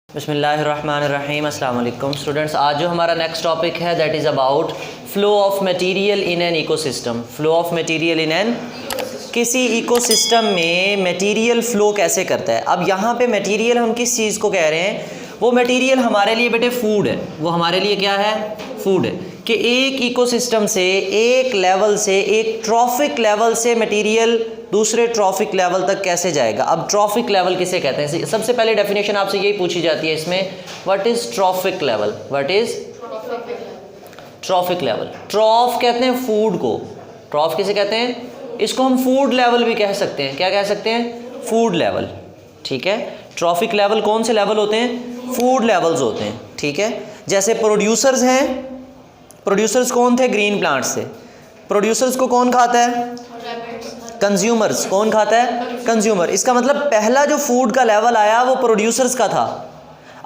बिस्मिल्लाहिर्रहमानिर्रहीम अस्सलाम वालेकुम स्टूडेंट्स। आज जो हमारा नेक्स्ट टॉपिक है that is about flow of material in an ecosystem. Flow of material in an, किसी इकोसिस्टम में मटेरियल फ़्लो कैसे करता है। अब यहाँ पे मटेरियल हम किस चीज़ को कह रहे हैं, वो मटेरियल हमारे लिए बेटे फूड है। वो हमारे लिए क्या है, फूड है। कि एक इकोसिस्टम से, एक लेवल से, एक ट्रॉफिक लेवल से मटेरियल दूसरे ट्रॉफिक लेवल तक कैसे जाएगा। अब ट्रॉफिक लेवल किसे कहते हैं, सबसे पहले डेफिनेशन आपसे यही पूछी जाती है इसमें, what is trophic level. What is trophic level. ट्रॉफ कहते हैं फूड को। ट्रॉफ किसे कहते हैं, इसको हम फूड लेवल भी कह सकते हैं। क्या कह सकते हैं, फूड लेवल। ठीक है, ट्रॉफिक लेवल कौन से लेवल होते हैं, फूड लेवल्स होते हैं। ठीक है, जैसे प्रोड्यूसर्स हैं, प्रोड्यूसर्स कौन थे, ग्रीन प्लांट से। प्रोड्यूसर्स को कौन खाता है, कंज्यूमर्स। कौन खाता है, कंज्यूमर। इसका मतलब पहला जो फूड का लेवल आया वो प्रोड्यूसर्स का था।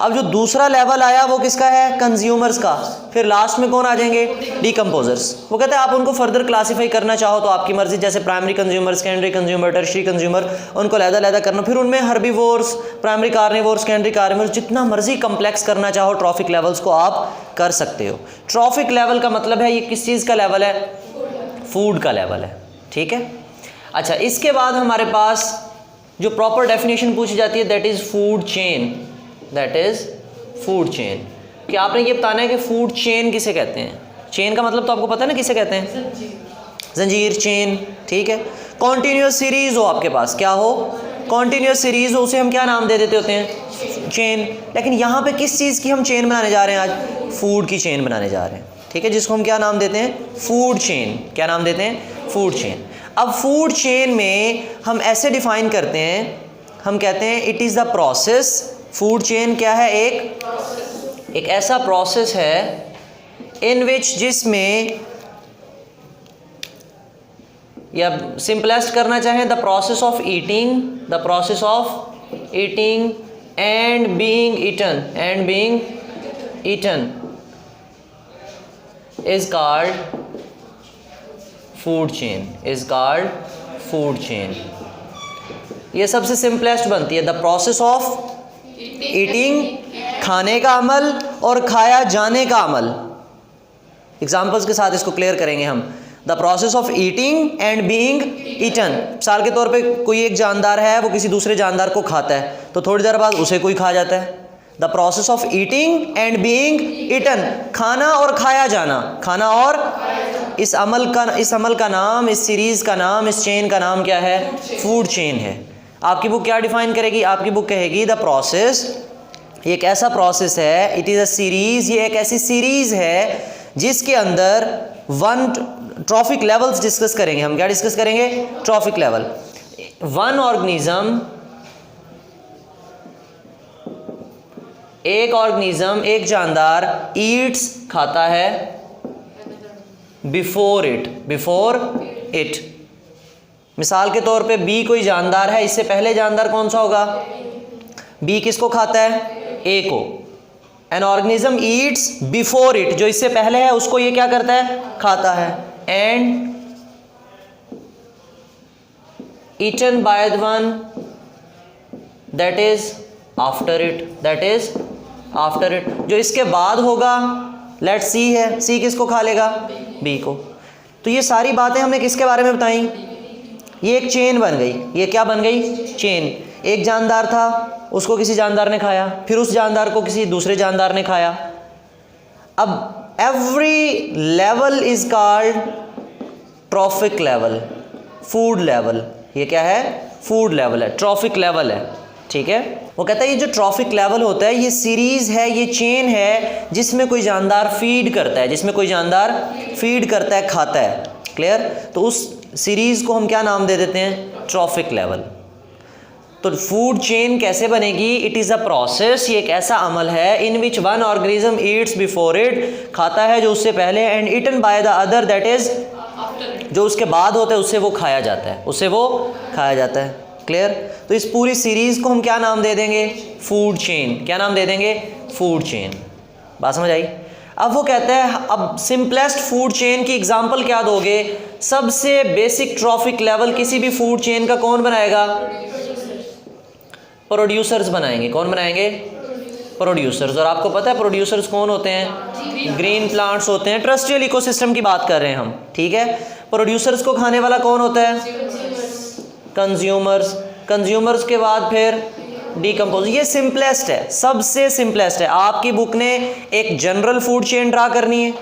अब जो दूसरा लेवल आया वो किसका है, कंज्यूमर्स का। फिर लास्ट में कौन आ जाएंगे, डिकम्पोजर्स। वो कहते हैं आप उनको फर्दर क्लासीफाई करना चाहो तो आपकी मर्जी, जैसे primary consumer, secondary consumer, tertiary consumer, उनको लहदा करना। फिर उनमें herbivores, primary carnivores, secondary carnivores, जितना मर्जी कम्प्लेक्स करना चाहो ट्रॉफिक लेवल्स को आप कर सकते हो। ट्रॉफिक लेवल का मतलब है ये किस चीज़ का लेवल है, फूड का लेवल है। ठीक है, अच्छा, इसके बाद हमारे पास जो प्रॉपर डेफिनेशन पूछी जाती है that is food chain. That is food chain. कि आपने ये बताना है कि फूड चेन किसे कहते हैं। चेन का मतलब तो आपको पता है ना किसे कहते हैं, जंजीर, चेन। ठीक है, कॉन्टीन्यूस सीरीज़ हो आपके पास, क्या हो, कॉन्टीन्यूस सीरीज़ हो, उसे हम क्या नाम दे देते होते हैं, चेन। लेकिन यहाँ पे किस चीज़ की हम चेन बनाने जा रहे हैं आज, फूड की चेन बनाने जा रहे हैं। ठीक है, जिसको हम क्या नाम देते हैं, फूड चेन। क्या नाम देते हैं, फूड चेन। अब फूड चेन में हम ऐसे डिफाइन करते हैं, हम कहते हैं it is the process. Food chain क्या है, एक ऐसा प्रोसेस है इन विच, जिसमें, या सिंपलेस्ट करना चाहें, the process of eating, the process of eating and being eaten, and being eaten is called food chain, is called food chain। ये सबसे सिंपलेस्ट बनती है, द प्रोसेस ऑफ ईटिंग, खाने का अमल, और खाया जाने का अमल। एग्जाम्पल्स के साथ इसको क्लियर करेंगे हम। The process of eating and being eaten. मिसाल के तौर पे कोई एक जानदार है, वो किसी दूसरे जानदार को खाता है, तो थोड़ी देर बाद उसे कोई खा जाता है। The process of eating and being eaten, खाना और खाया जाना, खाना और इस अमल का नाम, इस सीरीज़ का नाम, इस चेन का नाम क्या है, फूड चेन है। आपकी बुक क्या डिफाइन करेगी, आपकी बुक कहेगी द प्रोसेस, ये एक ऐसा प्रोसेस है, इट इज़ अ सीरीज़, ये एक ऐसी सीरीज़ है जिसके अंदर ट्रॉफिक लेवल्स डिस्कस करेंगे हम। क्या डिस्कस करेंगे, ट्रॉफिक लेवल। वन ऑर्गेनिज्म, एक ऑर्गेनिज्म, एक जानदार ईट्स, खाता है, बिफोर इट। मिसाल के तौर पे बी कोई जानदार है, इससे पहले जानदार कौन सा होगा, बी किसको खाता है, ए को। An organism eats before it, जो इससे पहले है उसको ये क्या करता है, खाता है। And eaten by the one that is after it, that is after it, जो इसके बाद होगा। लेट सी है, सी किसको खा लेगा, बी को। तो ये सारी बातें हमने किसके बारे में बताई, ये एक चेन बन गई। ये क्या बन गई, चेन। एक जानदार था, उसको किसी जानदार ने खाया, फिर उस जानदार को किसी दूसरे जानदार ने खाया। अब every level is called trophic level, food level. ये क्या है, फूड लेवल है, ट्रॉफिक लेवल है। ठीक है, वो कहता है ये जो ट्रॉफिक लेवल होता है, ये सीरीज़ है, ये चेन है जिसमें कोई जानदार फीड करता है, जिसमें कोई जानदार फीड करता है, खाता है। क्लियर, तो उस सीरीज़ को हम क्या नाम दे देते हैं, ट्रॉफिक लेवल। तो फूड चेन कैसे बनेगी, इट इज़ अ प्रोसेस, ये एक ऐसा अमल है in which one organism eats before it, खाता है जो उससे पहले, and eaten by the other that is, जो उसके बाद होता है उससे वो खाया जाता है, उससे वो खाया जाता है। क्लियर, तो इस पूरी सीरीज़ को हम क्या नाम दे देंगे, फूड चेन। क्या नाम दे देंगे, फूड चेन। बात समझ आई। अब वो कहता है, अब सिंपलेस्ट फूड चेन की एग्जांपल क्या दोगे, सबसे बेसिक ट्रॉफिक लेवल किसी भी फूड चेन का कौन बनाएगा, प्रोड्यूसर्स बनाएंगे। कौन बनाएंगे, प्रोड्यूसर्स। और आपको पता है प्रोड्यूसर्स कौन होते हैं? ग्रीन प्लांट्स होते हैं। टर्स्ट्रियल इकोसिस्टम की बात कर रहे हैं हम, ठीक है। प्रोड्यूसर्स को खाने वाला कौन होता है? कंज्यूमर्स। कंज्यूमर्स के बाद फिर डीकम्पोज। ये सिंपलेस्ट है, सबसे सिंपलेस्ट है। आपकी बुक ने एक जनरल फूड चेन ड्रा करनी है,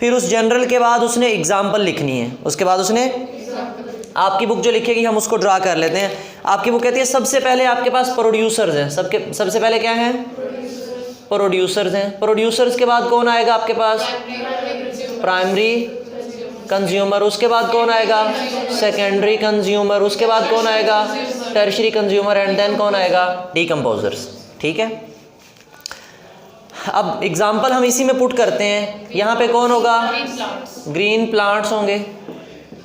फिर उस जनरल के बाद उसने एग्जाम्पल लिखनी है, उसके बाद उसने आपकी बुक जो लिखेगी हम उसको ड्रा कर लेते हैं। आपकी बुक कहती है सबसे पहले आपके पास प्रोड्यूसर्स हैं। सबसे पहले क्या हैं? प्रोड्यूसर्स हैं। प्रोड्यूसर्स के बाद कौन आएगा आपके पास? Primary consumer. उसके बाद कौन आएगा? Secondary consumer. उसके बाद कौन आएगा? Tertiary consumer. एंड देन कौन आएगा? डीकम्पोजर्स, ठीक है। अब एग्जाम्पल हम इसी में पुट करते हैं। यहाँ पे कौन होगा? ग्रीन प्लांट्स होंगे।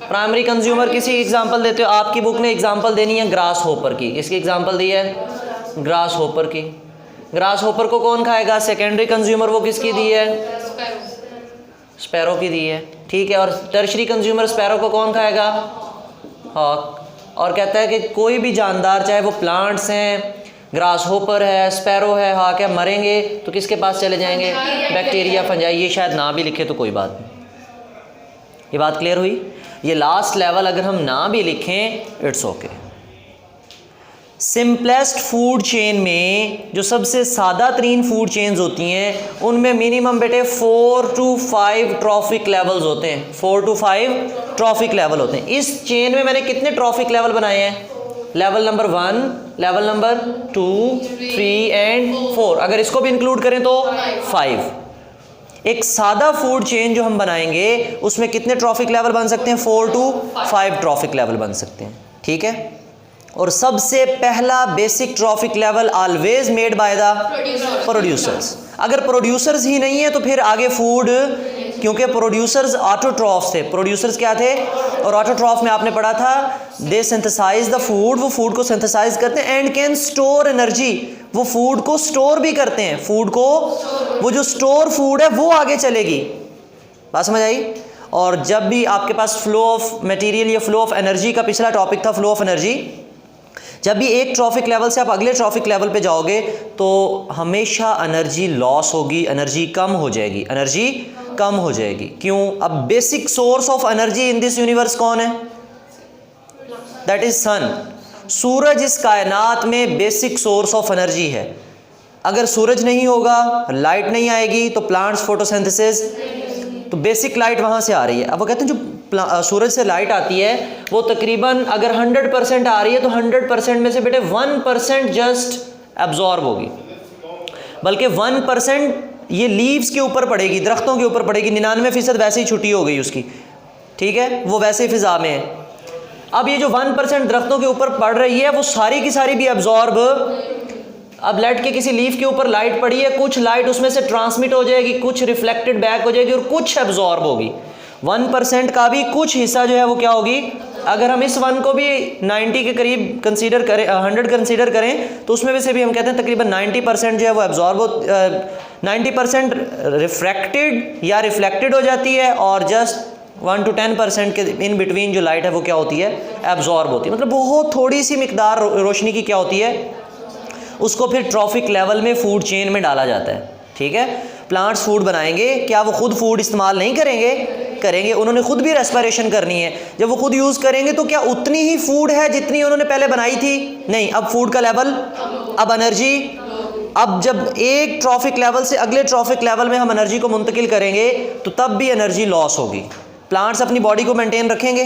प्राइमरी कंज्यूमर किसी एग्जाम्पल देते हो? आपकी बुक ने एग्जाम्पल देनी है ग्रास होपर की। इसकी एग्जाम्पल दी है ग्रास होपर की। ग्रास होपर को कौन खाएगा? Secondary consumer. वो किसकी दी है? स्पैरो की दी है, ठीक है। और टर्शरी कंज्यूमर स्पैरो को कौन खाएगा? हॉक। और कहता है कि कोई भी जानदार, चाहे वो प्लांट्स हैं, ग्रास होपर है, स्पैरो है, हॉक है, मरेंगे तो किसके पास चले जाएंगे? Bacteria, fungi. ये शायद ना भी लिखे तो कोई बात नहीं। ये बात क्लियर हुई? ये लास्ट लेवल अगर हम ना भी लिखें it's okay. Simplest food chain में जो सबसे सादा तरीन फूड चेन्स होती हैं उनमें मिनिमम बेटे 4 to 5 ट्रॉफिक लेवल्स होते हैं। 4 to 5 ट्रॉफिक लेवल होते हैं। इस चेन में मैंने कितने ट्रॉफिक लेवल बनाए हैं? Level number 1, level number 2, 3 and 4। अगर इसको भी इंक्लूड करें तो 5। एक सादा फूड चेन जो हम बनाएंगे उसमें कितने ट्रॉफिक लेवल बन सकते हैं? 4 to 5 ट्रॉफिक लेवल बन सकते हैं, ठीक है। और सबसे पहला basic trophic level always made by the producers. अगर प्रोड्यूसर्स ही नहीं है तो फिर आगे फूड, क्योंकि प्रोड्यूसर्स ऑटोट्रॉफ्स थे। प्रोड्यूसर्स क्या थे? और ऑटोट्रॉफ में आपने पढ़ा था दे सिंथेसाइज द फूड। वो फूड को सिंथेसाइज करते हैं एंड कैन स्टोर एनर्जी। वो फूड को स्टोर भी करते हैं। फूड को, वो जो स्टोर फूड है वो आगे चलेगी। बात समझ आई? और जब भी आपके पास फ्लो ऑफ मटेरियल या फ्लो ऑफ एनर्जी का पिछला टॉपिक था, फ्लो ऑफ एनर्जी, जब भी एक ट्रॉफिक लेवल से आप अगले ट्रॉफिक लेवल पे जाओगे तो हमेशा एनर्जी लॉस होगी, एनर्जी कम हो जाएगी, एनर्जी कम हो जाएगी। क्यों? अब basic source of energy in this universe कौन है? दैट इज सन। सूरज इस कायनात में बेसिक सोर्स ऑफ एनर्जी है। अगर सूरज नहीं होगा, लाइट नहीं आएगी, तो प्लांट्स फोटोसिंथेसिस, तो बेसिक लाइट वहाँ से आ रही है। अब वो कहते हैं जो सूरज से लाइट आती है वो तकरीबन अगर 100% आ रही है तो 100% में से बेटे 1% जस्ट एब्जॉर्ब होगी, बल्कि 1% ये लीव्स के ऊपर पड़ेगी, दरख्तों के ऊपर पड़ेगी। 99% वैसे ही छुट्टी हो गई उसकी, ठीक है, वो वैसे ही फिजा में है। अब ये जो 1% दरख्तों के ऊपर पड़ रही है वो सारी की सारी भी एब्जॉर्ब, अब लेट के किसी लीफ के ऊपर लाइट पड़ी है, कुछ लाइट उसमें से ट्रांसमिट हो जाएगी, कुछ रिफ्लेक्टेड बैक हो जाएगी और कुछ एब्जॉर्ब होगी। 1% का भी कुछ हिस्सा जो है वो क्या होगी? अगर हम इस 1 को भी 90 के करीब कंसीडर करें, 100 कंसीडर करें, तो उसमें से भी हम कहते हैं तकरीबन 90% जो है वो एब्जॉर्ब हो, 90% रिफ्रैक्टेड या रिफ्लेक्टेड हो जाती है और जस्ट 1 to 10% के इन बिटवीन जो लाइट है वो क्या होती है? एब्जॉर्ब होती है। मतलब बहुत थोड़ी सी मिकदार रोशनी की क्या होती है? उसको फिर ट्रॉफिक लेवल में फूड चेन में डाला जाता है, ठीक है। प्लांट्स फूड बनाएंगे, क्या वो खुद फूड इस्तेमाल नहीं करेंगे? करेंगे। उन्होंने खुद भी रेस्पिरेशन करनी है। जब वो खुद यूज़ करेंगे तो क्या उतनी ही फूड है जितनी उन्होंने पहले बनाई थी? नहीं। अब फूड का लेवल, अब एनर्जी, अब जब एक ट्रॉफिक लेवल से अगले ट्रॉफिक लेवल में हम एनर्जी को मुंतकिल करेंगे तो तब भी एनर्जी लॉस होगी। प्लांट्स अपनी बॉडी को मेंटेन रखेंगे,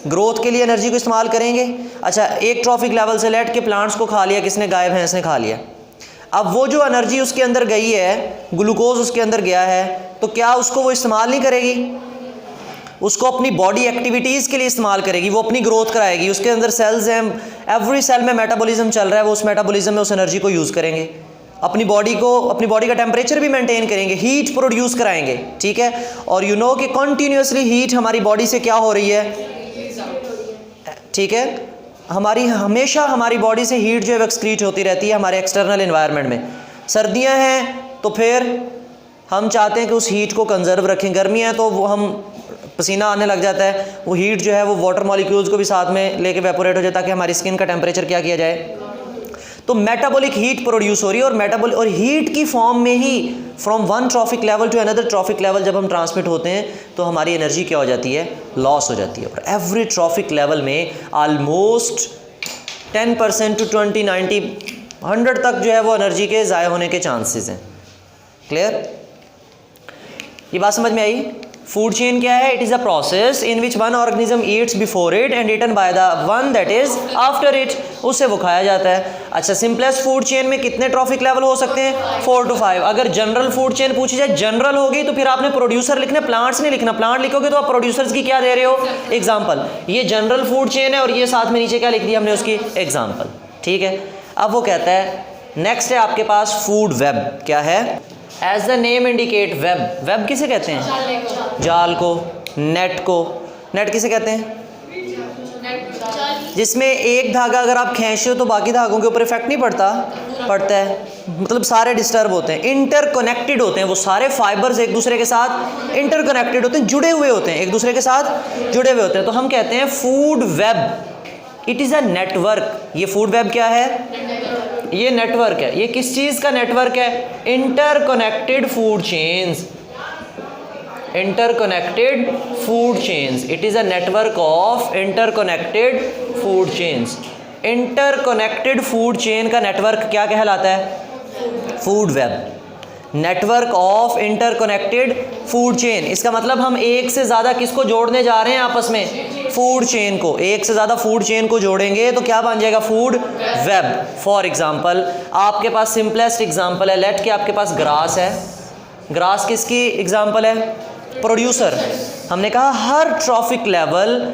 ग्रोथ के लिए एनर्जी को इस्तेमाल करेंगे। अच्छा, एक ट्रॉफिक लेवल से लेट के प्लांट्स को खा लिया किसने? गाय भैंस ने खा लिया। अब वो जो एनर्जी उसके अंदर गई है, ग्लूकोज उसके अंदर गया है, तो क्या उसको वो इस्तेमाल नहीं करेगी? उसको अपनी बॉडी एक्टिविटीज़ के लिए इस्तेमाल करेगी, वो अपनी ग्रोथ कराएगी। उसके अंदर सेल्स हैं, एवरी सेल में मेटाबॉलिज्म चल रहा है, वो उस मेटाबॉलिज्म में उस एनर्जी को यूज़ करेंगे। अपनी बॉडी का टेम्परेचर भी मेंटेन करेंगे, हीट प्रोड्यूस कराएंगे, ठीक है। और यू नो कि कॉन्टीन्यूसली हीट हमारी बॉडी से क्या हो रही है, ठीक है। हमेशा हमारी बॉडी से हीट जो है एक्सक्रीट होती रहती है हमारे एक्सटर्नल एनवायरनमेंट में। सर्दियां हैं तो फिर हम चाहते हैं कि उस हीट को कंजर्व रखें, गर्मियां हैं तो वो हम पसीना आने लग जाता है, वो हीट जो है वो वाटर मॉलिक्यूल्स को भी साथ में लेके वेपोरेट हो जाए ताकि हमारी स्किन का टेम्परेचर क्या किया जाए। तो मेटाबॉलिक हीट प्रोड्यूस हो रही है, और हीट की फॉर्म में ही from one trophic level to another trophic level जब हम ट्रांसमिट होते हैं तो हमारी एनर्जी क्या हो जाती है, लॉस हो जाती है। और एवरी ट्रॉफिक लेवल में ऑलमोस्ट 10% टू 20, 90, 100 तक जो है वो एनर्जी के ज़ाय होने के चांसेस हैं। क्लियर? ये बात समझ में आई? फूड चेन क्या है? It is a process in which one organism eats before it and eaten by the one that is after it, उससे वो खाया जाता है। अच्छा, सिंपलेस्ट फूड चेन में कितने ट्रॉफिक लेवल हो सकते हैं? 4 to 5। अगर जनरल फूड चेन पूछी जाए, जनरल होगी तो फिर आपने प्रोड्यूसर लिखना, प्लांट्स नहीं लिखना। प्लांट लिखोगे तो आप प्रोड्यूसर्स की क्या दे रहे हो, एग्जाम्पल। ये जनरल फूड चेन है और ये साथ में नीचे क्या लिख दिया हमने, उसकी एग्जाम्पल। ठीक है, अब वो कहता है नेक्स्ट है आपके पास फूड वेब। क्या है? As the name indicate, web. Web किसे कहते हैं? जाल को, नेट को। नेट किसे कहते हैं? जिसमें एक धागा अगर आप खींचते हो तो बाकी धागों के ऊपर इफेक्ट नहीं पड़ता, पड़ता है, मतलब सारे डिस्टर्ब होते हैं, इंटरकनेक्टेड होते हैं। वो सारे फाइबर्स एक दूसरे के साथ इंटरकनेक्टेड होते हैं, जुड़े हुए होते हैं, एक दूसरे के साथ जुड़े हुए होते हैं। तो हम कहते हैं food web, it is a network. ये फूड वेब क्या है? ये नेटवर्क है। ये किस चीज़ का नेटवर्क है? Interconnected food chains. Interconnected food chains, it is a network of interconnected food chains. Interconnected food chain का नेटवर्क क्या कहलाता है? Food web. Network of interconnected food chain, इसका मतलब हम एक से ज़्यादा किसको जोड़ने जा रहे हैं आपस में? फूड चेन को। एक से ज़्यादा फूड चेन को जोड़ेंगे तो क्या बन जाएगा? Food web. फॉर एग्जांपल, आपके पास सिंपलेस्ट एग्जांपल है, लेट के आपके पास ग्रास है। ग्रास किसकी एग्जांपल है? प्रोड्यूसर। हमने कहा हर ट्रॉफिक लेवल,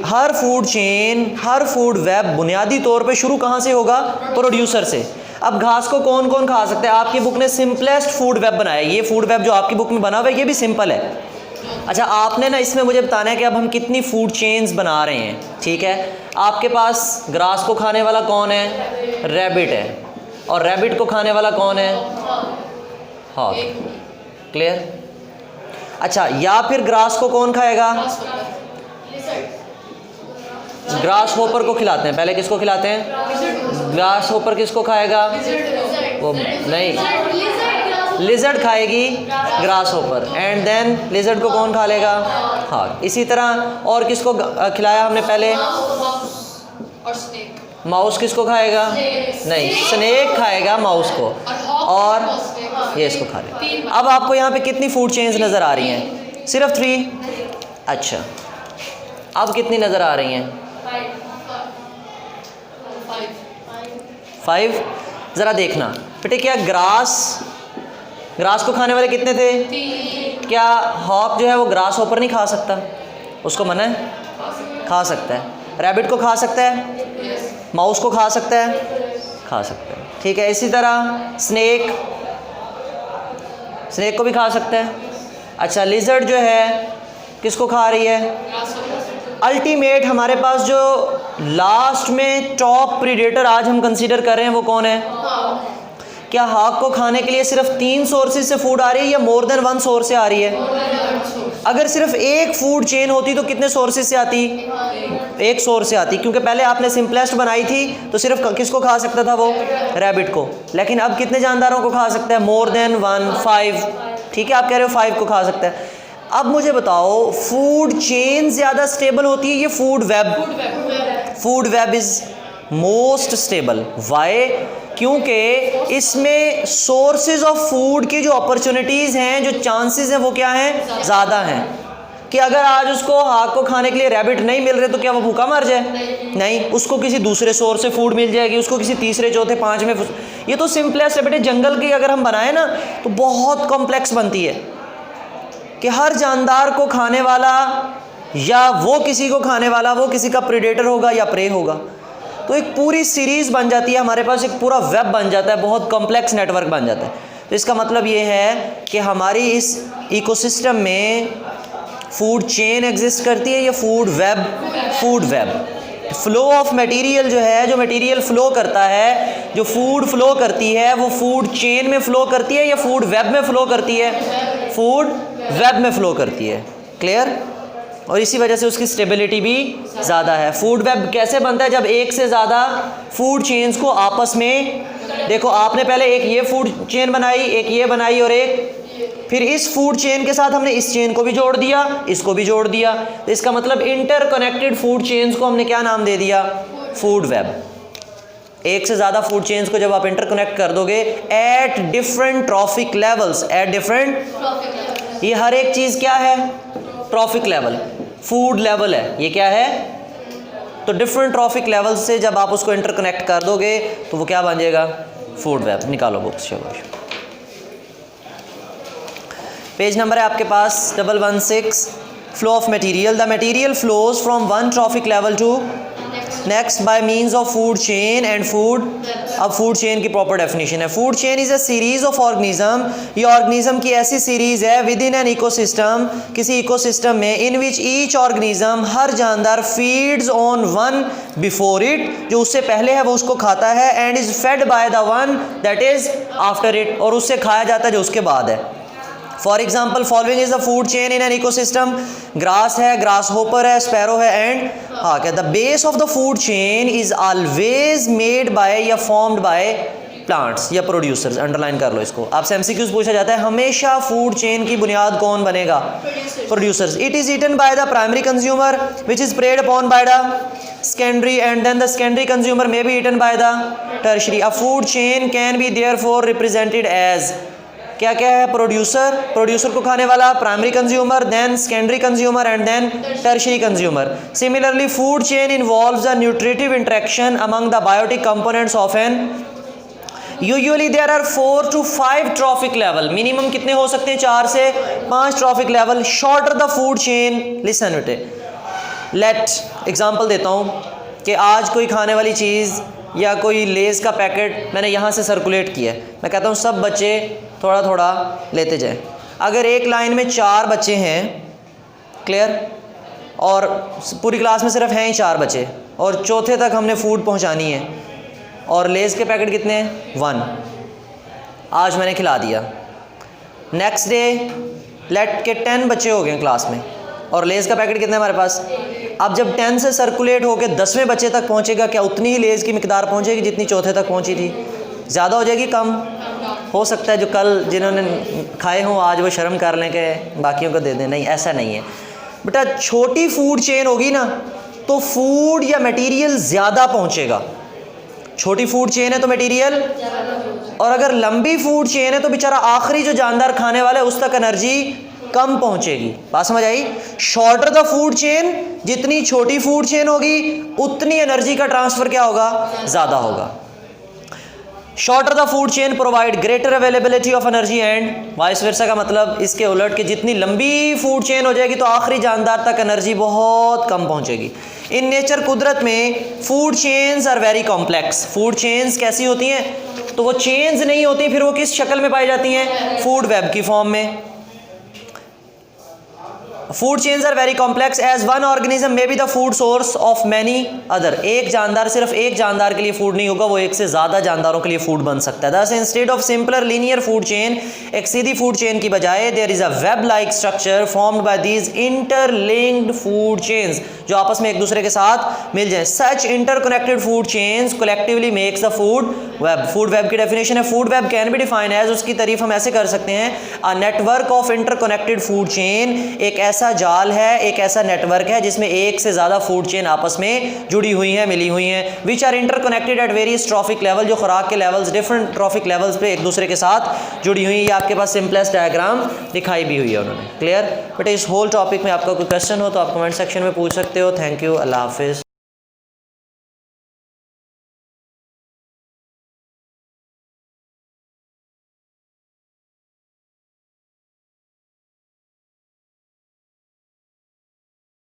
हर फूड चेन, हर फूड वेब बुनियादी तौर पे शुरू कहाँ से होगा? प्रोड्यूसर से। अब घास को कौन कौन खा सकता है? आपकी बुक ने सिंपलेस्ट फूड वेब बनाया। ये फूड वेब जो आपकी बुक में बना हुआ है ये भी सिंपल है। अच्छा, आपने ना इसमें मुझे बताना है कि अब हम कितनी फूड चेन्स बना रहे हैं। ठीक है, आपके पास ग्रास को खाने वाला कौन है? रैबिट है। और रैबिट को खाने वाला कौन है? हॉक। क्लियर? अच्छा, या फिर ग्रास को कौन खाएगा? ग्रास होपर को खिलाते हैं। पहले किसको खिलाते हैं? ग्रास होपर किसको खाएगा? वो नहीं, लिजर्ड खाएगी grasshopper, and then lizard को कौन खा लेगा? हाँ। इसी तरह और किसको खिलाया हमने पहले? और स्नेक। माउस किसको खाएगा? नहीं, स्नेक खाएगा माउस को, और ये इसको खा लेगा। अब आपको यहाँ पे कितनी फूड चेन्स नज़र आ रही हैं? सिर्फ 3। अच्छा, अब कितनी नज़र आ रही हैं? 5। ज़रा देखना बेटे, क्या ग्रास को खाने वाले कितने थे? 3। क्या हॉक जो है वो ग्रास होपर नहीं खा सकता? उसको मना है? खा सकता है। रैबिट को खा सकता है? माउस को खा सकता है? खा सकता है। ठीक है, इसी तरह स्नेक को भी खा सकता है। अच्छा, लिजर्ड जो है किसको खा रही है? अल्टीमेट हमारे पास जो लास्ट में टॉप प्रीडेटर आज हम कंसीडर कर रहे हैं वो कौन है? क्या हॉक को खाने के लिए सिर्फ 3 सोर्सेज से फूड आ रही है या मोर देन 1 सोर्स से आ रही है? अगर सिर्फ एक फूड चेन होती तो कितने सोर्सेज से आती? 1 सोर्स से आती, क्योंकि पहले आपने सिंपलेस्ट बनाई थी तो सिर्फ किसको खा सकता था वो? रैबिट को। लेकिन अब कितने जानदारों को खा सकता है? More than 1, 5। ठीक है, आप कह रहे हो 5 को खा सकता है। अब मुझे बताओ, फूड चेन ज़्यादा स्टेबल होती है ये food web? Food web is most stable. Why? क्योंकि इसमें सोर्सेज ऑफ फूड की जो अपॉर्चुनिटीज़ हैं, जो चांसेस हैं, वो क्या हैं? ज़्यादा हैं। कि अगर आज उसको हाक को खाने के लिए रैबिट नहीं मिल रहे तो क्या वो भूखा मर जाए? नहीं, उसको किसी दूसरे सोर्स से फूड मिल जाएगी, उसको किसी तीसरे, चौथे, 5वें। ये तो सिंपलेस्ट है बेटे। जंगल की अगर हम बनाए ना तो बहुत कॉम्प्लेक्स बनती है कि हर जानदार को खाने वाला, या वो किसी को खाने वाला, वो किसी का प्रेडेटर होगा या प्रे होगा। तो एक पूरी सीरीज़ बन जाती है हमारे पास, एक पूरा वेब बन जाता है, बहुत कॉम्प्लेक्स नेटवर्क बन जाता है। तो इसका मतलब ये है कि हमारी इस इकोसिस्टम में फूड चेन एग्जिस्ट करती है या food web? Food web. Flow of material जो है, जो मटेरियल फ्लो करता है, जो फूड फ्लो करती है, वो फूड चेन में फ्लो करती है या फूड वेब में फ्लो करती है? फूड वेब में फ्लो करती है। क्लियर? और इसी वजह से उसकी स्टेबिलिटी भी ज़्यादा है। फूड वेब कैसे बनता है? जब एक से ज़्यादा फूड चेन्स को आपस में, देखो आपने पहले एक ये फूड चेन बनाई, एक ये बनाई और एक, फिर इस फूड चेन के साथ हमने इस चेन को भी जोड़ दिया, इसको भी जोड़ दिया, तो इसका मतलब इंटरकनेक्टेड फूड चेन्स को हमने क्या नाम दे दिया? Food web. एक से ज़्यादा फूड चेन्स को जब आप इंटरकनेक्ट कर दोगे at different trophic levels, at different, ये हर एक चीज़ क्या है? ट्रॉफिक लेवल, फूड लेवल है, ये क्या है? तो डिफरेंट ट्रॉफिक लेवल से जब आप उसको इंटरकनेक्ट कर दोगे तो वो क्या बन जाएगा? Food web. निकालो बुक्स, शाबाश। पेज नंबर है आपके पास 116। Flow of material, the material flows from one trophic level to next by means of food chain and food. अब फूड चेन की प्रॉपर डेफिनेशन है। Food chain is a series of organism, ये organism की ऐसी series है within an ecosystem, किसी ecosystem में, in which each organism, हर जानदार, feeds on one before it, जो उससे पहले है वो उसको खाता है, and is fed by the one that is after it, और उससे खाया जाता है जो उसके बाद है। For example following is the food chain in an ecosystem, grass है, ग्रास होपर है, स्पैरो है, एंड हाँ क्या, the base of the food chain is always made by या फॉर्म्ड बाय प्लांट्स या प्रोड्यूसर्स। अंडरलाइन कर लो इसको, आपसे एमसीक्यूज पूछा जाता है, हमेशा फूड चेन की बुनियाद कौन बनेगा? Producers. It is eaten by the primary consumer which is preyed upon by the secondary and then the secondary consumer may be eaten by the tertiary. A food chain can be therefore represented as, क्या क्या है? Producer, producer को खाने वाला, primary consumer, then secondary consumer and then tertiary consumer. Similarly food chain involves a nutritive interaction among the biotic components of an, usually there are 4 to 5 trophic level, minimum कितने हो सकते हैं? 4 से 5 trophic level. Shorter the food chain, listen बेटे, let example देता हूँ कि आज कोई खाने वाली चीज़ या कोई लेज़ का पैकेट मैंने यहाँ से सर्कुलेट किया है, मैं कहता हूँ सब बच्चे थोड़ा थोड़ा लेते जाएं। अगर एक लाइन में 4 बच्चे हैं, क्लियर, और पूरी क्लास में सिर्फ हैं ही 4 बच्चे, और चौथे तक हमने फूड पहुँचानी है, और लेज़ के पैकेट कितने हैं? 1। आज मैंने खिला दिया। नेक्स्ट डे लेट के 10 बच्चे हो गए क्लास में, और लेज़ का पैकेट कितने हमारे पास? अब जब 10 से सर्कुलेट होकर 10वें बच्चे तक पहुंचेगा, क्या उतनी ही लेज़ की मिकदार पहुंचेगी जितनी चौथे तक पहुंची थी? ज़्यादा हो जाएगी, कम? हो सकता है जो कल जिन्होंने खाए हों आज वो शर्म कर लें कि बाकियों को दे दें, नहीं, ऐसा नहीं है बेटा। छोटी फूड चेन होगी ना तो फूड या मटेरियल ज़्यादा पहुँचेगा। छोटी फूड चेन है तो मटेरियल, और अगर लंबी फूड चेन है तो बेचारा आखिरी जो जानदार खाने वाला है उस तक एनर्जी कम पहुंचेगी। बात समझ आई? शॉर्टर द फूड चेन, जितनी छोटी फूड चेन होगी उतनी एनर्जी का ट्रांसफर क्या होगा? ज़्यादा होगा। Shorter the food chain provide greater availability of energy and vice versa, का मतलब इसके उलट कि जितनी लंबी फूड चेन हो जाएगी तो आखिरी जानदार तक एनर्जी बहुत कम पहुंचेगी। इन नेचर, कुदरत में, food chains are very complex. Food chains कैसी होती हैं? तो वो चेन्स नहीं होती, फिर वो किस शक्ल में पाई जाती हैं? फूड वेब की फॉर्म में। Food chains are very complex as one organism may be the food source of many other. एक जानदार सिर्फ एक जानदार के लिए फूड नहीं होगा, वो एक से ज़्यादा जानदारों के लिए फूड बन सकता है। Thus instead of simpler linear food chain, एक सीधी फूड चेन की बजाय there is a web like structure formed by these interlinked food chains, जो आपस में एक दूसरे के साथ मिल जाए। Such interconnected food chains collectively makes the food web. Food web की डेफिनेशन है, food web can be define as, उसकी तारीफ हम ऐसे कर सकते हैं, a network of interconnected food chain, एक ऐसा जाल है, एक ऐसा नेटवर्क है जिसमें एक से ज़्यादा फूड चेन आपस में जुड़ी हुई हैं, मिली हुई हैं, which are interconnected at various trophic level, जो खुराक के लेवल्स डिफरेंट ट्रॉफिक लेवल्स पे एक दूसरे के साथ जुड़ी हुई। ये आपके पास सिंपलेस्ट डायग्राम दिखाई भी हुई है उन्होंने। क्लियर? बट इस होल टॉपिक में आपका कोई क्वेश्चन हो तो आप कमेंट सेक्शन में पूछ सकते हो। थैंक यू, अल्लाह हाफिज़।